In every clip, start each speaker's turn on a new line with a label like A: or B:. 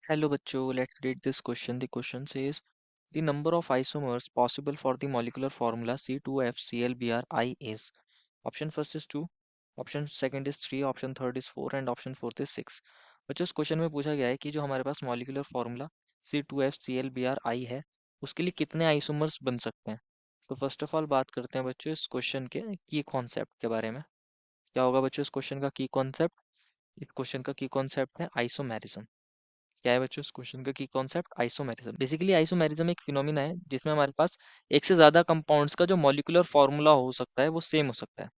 A: Hello bachcho, let's read this question. The question says the number of isomers possible for the molecular formula C2FClBrI is. Option first is 2, option second is 3, option third is 4 and option fourth is 6. बच्चों इस question में पूछा गया है कि जो हमारे पास molecular formula C2FClBrI है उसके लिए कितने आइसोमर्स बन सकते हैं। तो फर्स्ट ऑफ ऑल बात करते हैं बच्चों इस क्वेश्चन के की कॉन्सेप्ट के बारे में। क्या होगा बच्चों इस क्वेश्चन का की कॉन्सेप्ट। इस क्वेश्चन का की कॉन्सेप्ट है आइसोमेरिज्म। क्या है बच्चों इस क्वेश्चन का की कॉन्सेप्ट आइसोमेरिज्म। बेसिकली आइसोमेरिज्म एक फिनोमिना है जिसमें हमारे पास एक से ज्यादा कंपाउंड्स का जो मॉलिक्यूलर फॉर्मूला हो सकता है वो सेम हो सकता है।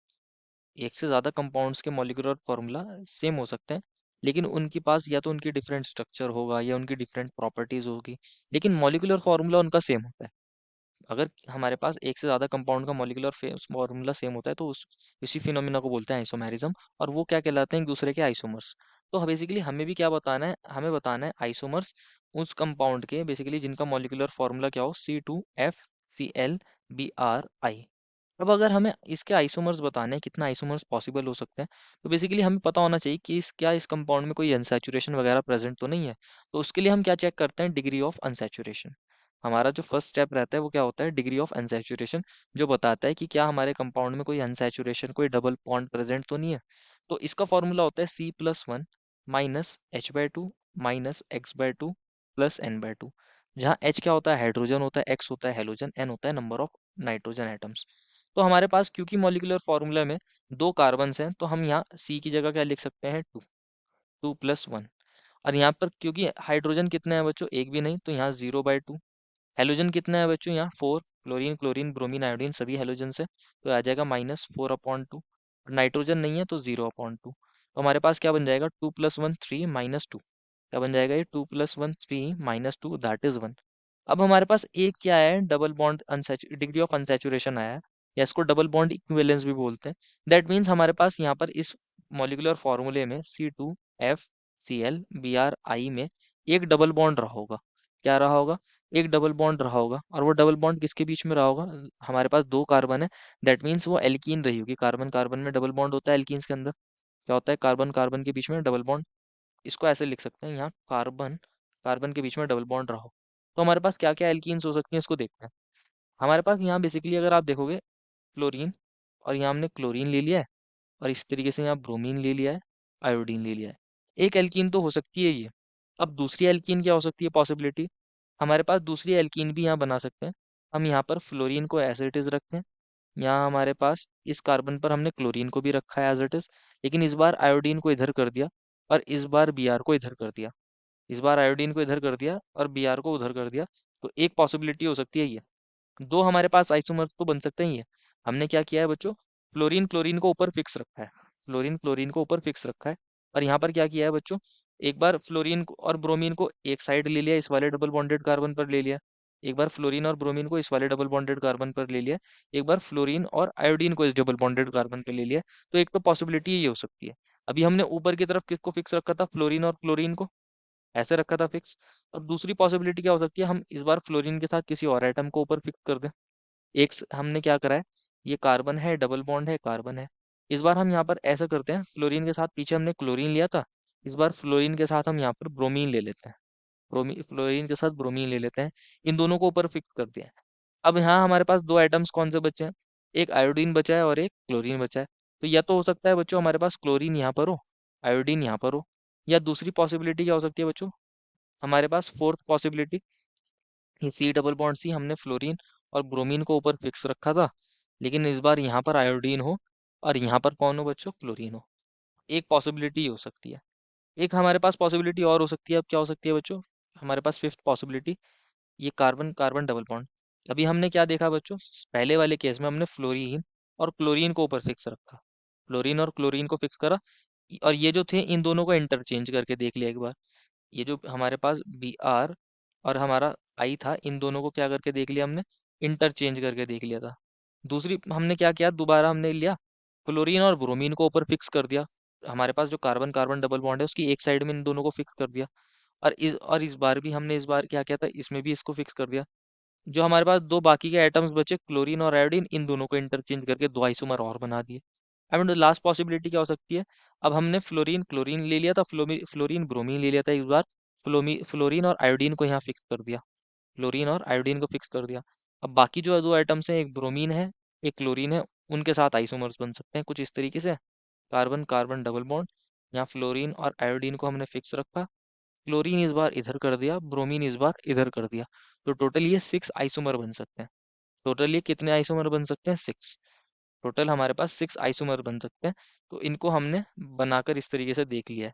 A: एक से ज्यादा कंपाउंड्स के मॉलिक्यूलर फॉर्मूला सेम हो सकते हैं, लेकिन उनके पास या तो उनकी डिफरेंट स्ट्रक्चर होगा या उनकी डिफरेंट प्रॉपर्टीज होगी, लेकिन मॉलिक्यूलर फॉर्मूला उनका सेम होता है। अगर हमारे पास एक से ज्यादा कंपाउंड का मॉलिक्यूलर फॉर्मूला सेम होता है तो उस इसी फिनोमिना को बोलते हैं आइसोमेरिज्म, और वो क्या कहलाते हैं एक दूसरे के आइसोमर्स। तो बेसिकली हमें भी क्या बताना है, हमें बताना है आइसोमर्स उस कंपाउंड के बेसिकली जिनका मॉलिक्यूलर फॉर्मूला क्या हो C2FClBrI। अब अगर हमें इसके आइसोमर्स बताने हैं कितना आइसोमर्स पॉसिबल हो सकते हैं, तो बेसिकली हमें पता होना चाहिए कि इस कंपाउंड में कोई अनसैचुरेशन वगैरह प्रेजेंट तो नहीं है। तो उसके लिए हम क्या चेक करते हैं, डिग्री ऑफ अनसैचुरेशन। हमारा जो फर्स्ट स्टेप रहता है वो क्या होता है, डिग्री ऑफ अनसैचुरेशन, जो बताता है कि क्या हमारे कंपाउंड में कोई अनसैचुरेशन कोई डबल बॉन्ड प्रेजेंट तो नहीं है। तो इसका फॉर्मूला होता है C+1 -H/2 -X/2 +N/2, जहाँ H क्या होता है, हाइड्रोजन होता है, X होता है हेलोजन, N होता है नंबर ऑफ नाइट्रोजन एटम्स। तो हमारे पास क्योंकि मॉलिक्यूलर फॉर्मूला में दो कार्बन हैं तो हम यहाँ C की जगह क्या लिख सकते हैं, 2+1। और यहाँ पर क्योंकि हाइड्रोजन कितने हैं बच्चों, एक भी नहीं, तो यहाँ 0/2। हेलोजन कितना है बच्चों, यहाँ 4, क्लोरीन क्लोरीन ब्रोमीन आयोडीन सभी हेलोजन से, तो आ जाएगा -4/2। नाइट्रोजन नहीं है तो 0/2। तो हमारे पास क्या बन जाएगा, 2+1 3 -2। क्या बन जाएगा ये, 2+1 3 -2 दैट इज 1। अब हमारे पास एक क्या है, double bond degree of unsaturation आया है, या इसको डबल बॉन्ड इक्विवेलेंस भी बोलते हैं। दैट मीन्स हमारे पास यहाँ पर इस मॉलिक्यूलर फॉर्मूले में C2FClBrI में एक डबल बॉन्ड रहा होगा। क्या रहा होगा, एक डबल बॉन्ड रहा होगा, और वो डबल बॉन्ड किसके बीच में रहा होगा, हमारे पास दो कार्बन है, दैट मीन्स वो एल्कीन रही होगी। कार्बन कार्बन में डबल बॉन्ड होता है एल्कीन्स के अंदर। क्या होता है, कार्बन कार्बन के बीच में डबल बॉन्ड। इसको ऐसे लिख सकते हैं, यहाँ कार्बन कार्बन के बीच में डबल बॉन्ड रहा हो। तो हमारे पास क्या क्या एल्कीन्स हो सकती हैं इसको देखते हैं। हमारे पास यहाँ बेसिकली अगर आप देखोगे, क्लोरीन, और यहाँ हमने क्लोरीन ले लिया है, और इस तरीके से यहाँ ब्रोमीन ले लिया है, आयोडीन ले लिया है। एक एल्कीन तो हो सकती है ये। अब दूसरी एल्कीन क्या हो सकती है पॉसिबिलिटी, हमारे पास दूसरी एल्कीन भी यहाँ बना सकते हैं। हम यहाँ पर फ्लोरीन को एज इट इज रखते हैं, यहाँ हमारे पास इस कार्बन पर हमने क्लोरीन को भी रखा है एज इट इज, लेकिन इस बार आयोडीन को इधर कर दिया और इस बार Br को इधर कर दिया। इस बार आयोडीन को इधर कर दिया और Br को उधर कर दिया। तो एक पॉसिबिलिटी हो सकती है ये। दो हमारे पास आइसोमर्स तो बन सकते हैं ये। हमने क्या किया है बच्चों, फ्लोरीन क्लोरीन को ऊपर फिक्स रखा है, फ्लोरीन क्लोरीन को ऊपर फिक्स रखा है। और यहाँ पर क्या किया है बच्चों, एक बार फ्लोरीन और ब्रोमीन को एक साइड ले लिया, इस वाले डबल बॉन्डेड कार्बन पर ले लिया। एक बार फ्लोरीन और ब्रोमीन को इस वाले डबल बॉन्डेड कार्बन पर ले लिया। एक बार फ्लोरीन और आयोडीन को इस डबल बॉन्डेड कार्बन पर ले लिया। तो एक तो पॉसिबिलिटी ये हो सकती है। अभी हमने ऊपर की तरफ किसको फिक्स रखा था, फ्लोरीन और क्लोरीन को ऐसे रखा था फिक्स। अब दूसरी पॉसिबिलिटी क्या हो सकती है, हम इस बार फ्लोरीन के साथ किसी और एटम को ऊपर फिक्स कर दें। हमने क्या करा है, ये कार्बन है, डबल बॉन्ड है, कार्बन है। इस बार हम यहाँ पर ऐसा करते हैं, फ्लोरीन के साथ पीछे हमने क्लोरीन लिया था, इस बार फ्लोरीन के साथ हम यहाँ पर ब्रोमीन ले लेते हैं। फ्लोरीन के साथ ब्रोमीन ले लेते हैं, इन दोनों को ऊपर फिक्स कर दिया है। अब यहाँ हमारे पास दो आइटम्स कौन से बचे हैं, एक आयोडीन बचा है और एक क्लोरीन बचा है। तो या तो हो सकता है बच्चों हमारे पास क्लोरीन यहाँ पर हो, आयोडीन यहाँ पर हो, या दूसरी पॉसिबिलिटी क्या हो सकती है बच्चों, हमारे पास फोर्थ पॉसिबिलिटी, ये C डबल बॉन्ड C हमने फ्लोरीन और ब्रोमीन को ऊपर फिक्स रखा था, लेकिन इस बार यहाँ पर आयोडीन हो और यहाँ पर कौन हो बच्चों, क्लोरीन हो। एक पॉसिबिलिटी हो सकती है। एक हमारे पास पॉसिबिलिटी और हो सकती है, अब क्या हो सकती है बच्चों, हमारे पास फिफ्थ पॉसिबिलिटी, ये कार्बन कार्बन डबल बॉन्ड। अभी हमने क्या देखा बच्चों, पहले वाले केस में हमने फ्लोरीन और क्लोरीन को ऊपर फिक्स रखा, फ्लोरीन और क्लोरीन को फिक्स करा, और ये जो थे इन दोनों को इंटरचेंज करके देख लिया एक बार। ये जो हमारे पास Br और हमारा I था, इन दोनों को क्या करके देख लिया हमने, इंटरचेंज करके देख लिया था। दूसरी हमने क्या किया, दोबारा हमने लिया क्लोरीन और ब्रोमीन को ऊपर फिक्स कर दिया। हमारे पास जो कार्बन कार्बन डबल बॉन्ड है उसकी एक साइड में इन दोनों को फिक्स कर दिया। और इस बार भी हमने इस बार क्या किया था, इसमें भी इसको फिक्स कर दिया। जो हमारे पास दो बाकी के एटम्स बचे, क्लोरीन और आयोडीन, इन दोनों को इंटरचेंज करके दो आइसोमर और बना दिए। आई मीन लास्ट पॉसिबिलिटी क्या हो सकती है, अब हमने फ्लोरीन क्लोरीन ले लिया था, फ्लोरीन ब्रोमीन ले लिया था इस बार, फ्लोरीन और आयोडीन को यहाँ फिक्स कर दिया, फ्लोरीन और आयोडीन को फिक्स कर दिया। अब बाकी जो दो आइटम्स हैं, एक ब्रोमीन है, एक क्लोरीन है, उनके साथ आइसोमर्स बन सकते हैं कुछ इस तरीके से, कार्बन कार्बन डबल बॉन्ड। यहाँ फ्लोरीन और आयोडीन को हमने फिक्स रखा, क्लोरीन इस बार इधर कर दिया, ब्रोमीन इस बार इधर कर दिया। तो टोटल ये 6 आइसोमर बन सकते हैं। टोटल ये कितने आइसोमर बन सकते हैं? 6। टोटल हमारे पास 6 आइसोमर बन सकते हैं। तो इनको हमने बनाकर इस तरीके से देख लिया है।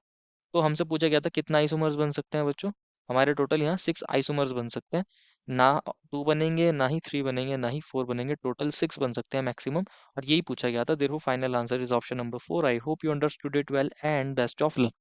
A: तो हमसे पूछा गया था कितना आइसोमर्स बन सकते हैं बच्चों। हमारे टोटल यहाँ 6 आइसोमर्स बन सकते हैं। ना 2 बनेंगे, ना ही 3 बनेंगे, ना ही 4 बनेंगे, टोटल 6 बन सकते हैं मैक्सिमम। और यही पूछा गया था। Therefore final answer is option number 4। I hope you understood it well and best of luck.